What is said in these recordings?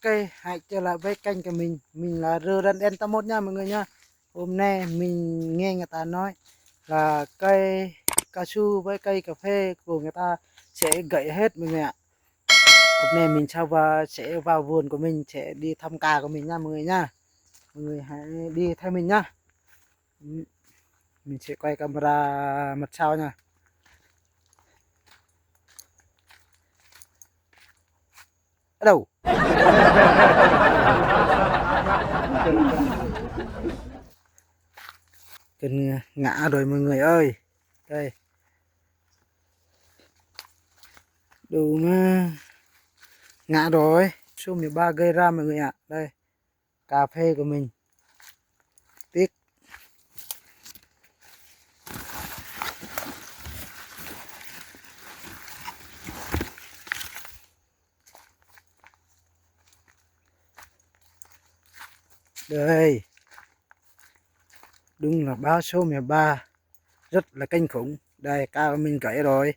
Ok, hãy trở lại với kênh của mình là Ruralenta1 nha mọi người nha. Hôm nay mình nghe người ta nói là cây cao su với cây cà phê của người ta sẽ gãy hết mọi người ạ. Hôm nay mình sẽ vào vườn của mình, sẽ đi thăm cà của mình nha mọi người nha. Mọi người hãy đi theo mình nha. Mình sẽ quay camera mặt sau nha. Ở đâu? Cần ngã rồi mọi người ơi. Đây. Đủ mà ngã rồi. Số 13 gây ra mọi người ạ. Đây. Cà phê của mình. Tiếc. Đây. Đúng là báo số 13 rất là kinh khủng. Đây cao mình gãy rồi.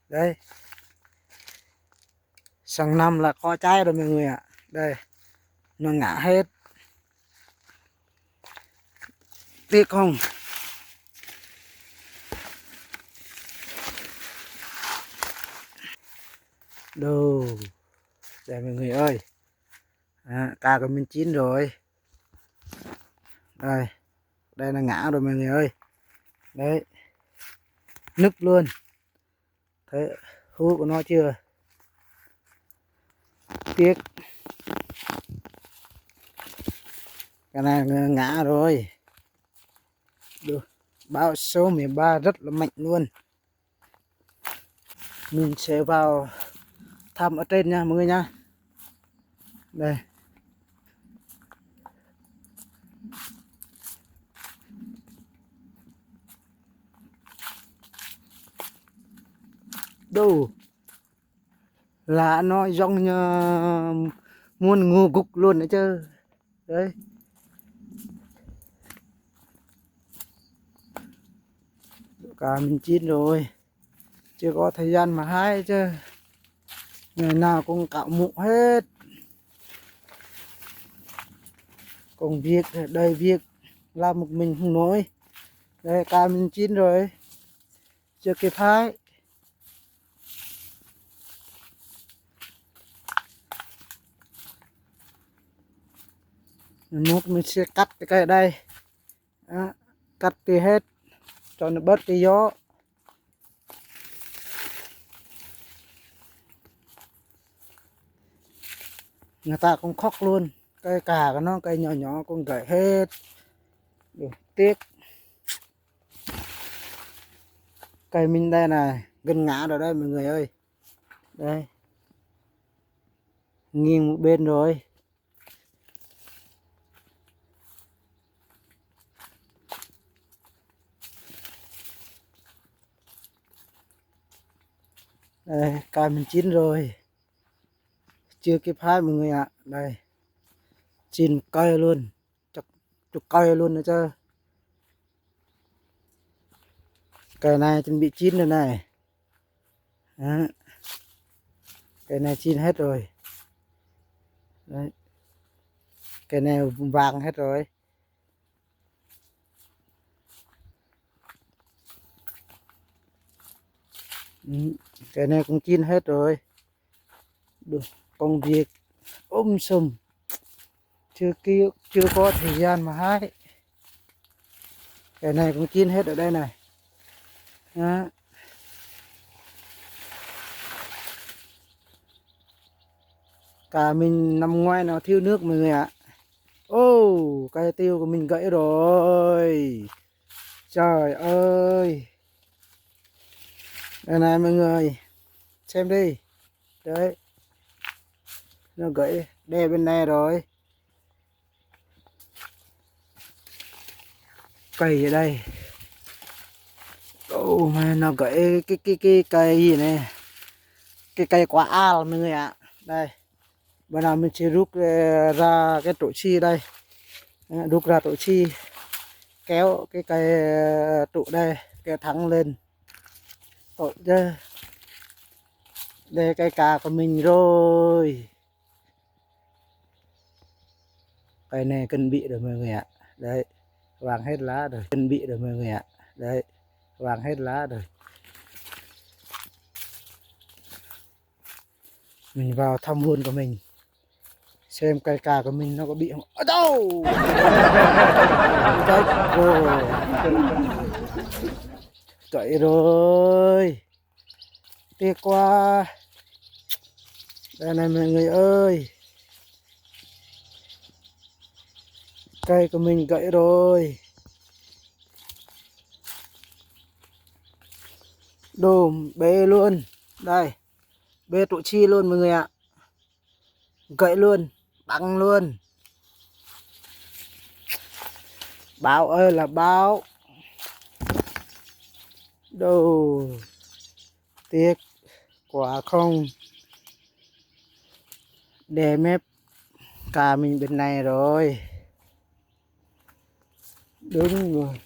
Đây. Sang năm là có trái rồi mọi người ạ. Đây. Nó ngã hết. Tiếc không? Đồ. Đây mọi người ơi. Cà của mình chín rồi. Đây. Đây là ngã rồi mọi người ơi. Đấy. Nứt luôn. Thấy hú của nó chưa? Tiếc. Cái này ngã rồi. Được. Bão số 13 rất là mạnh luôn. Mình sẽ vào thăm ở trên nha mọi người nha. Đây. Đâu. Lá nó giống như muôn ngô cục luôn đấy chứ. Đấy. Cả mình chín rồi. Chưa có thời gian mà hái chứ. Ngày nào cũng cạo mụ hết. Công việc đầy việc. Làm một mình không nổi. Đây cả mình chín rồi. Chưa kịp hái. Mình sẽ cắt cái cây ở đây. Đó. Cắt đi hết. Cho nó bớt cái gió. Người ta cũng khóc luôn. Cây cà của nó cây nhỏ nhỏ cũng gãy hết. Được, tiếc. Cây mình đây này gần ngã rồi đây mọi người ơi. Đây. Nghiêng một bên rồi. Đây, cà mình chín rồi. Chưa kịp hái mọi người ạ. Đây. Chín cây luôn. Chục cây luôn nữa chứ. Cây này chuẩn bị chín rồi này. Đó. Cây này chín hết rồi. Đấy. Cây này vàng hết rồi. Cây này cũng chín hết rồi. Được. Công việc sùm. Chưa có thời gian mà hái. Cây này cũng chín hết ở đây này. Đó. Cả mình nằm ngoài nào thiếu nước mọi người ạ. Ô, cây tiêu của mình gãy rồi. Trời ơi. Đây này mọi người. Xem đi. Đấy. Nó gãy đè bên này rồi. Cây ở đây. Ô mà nó gãy cái cây gì này. Cái cây quả al mọi người ạ. Đây. Bây giờ mình sẽ rút ra cái tổ chi đây. Rút ra tổ chi. Kéo cái cây trụ đây. Kéo thẳng lên. Tội chứ. Đây cây cà của mình rồi. Cây này cần bị rồi mọi người ạ. Đấy, vàng hết lá rồi. Cần bị rồi mọi người ạ. Đấy, vàng hết lá rồi. Mình vào thăm vườn của mình, xem cây cà của mình nó có bị không. Ở đâu? Chết rồi. Cậy rồi. Tiếc quá. Đây này mọi người ơi. Cây của mình gãy rồi. Đùm bê luôn. Đây, bê trụ chi luôn mọi người ạ. Gãy luôn, băng luôn. Báo ơi là báo. Đồ. Tiếc quá không. Để mép cà mình bên này rồi. Đúng rồi.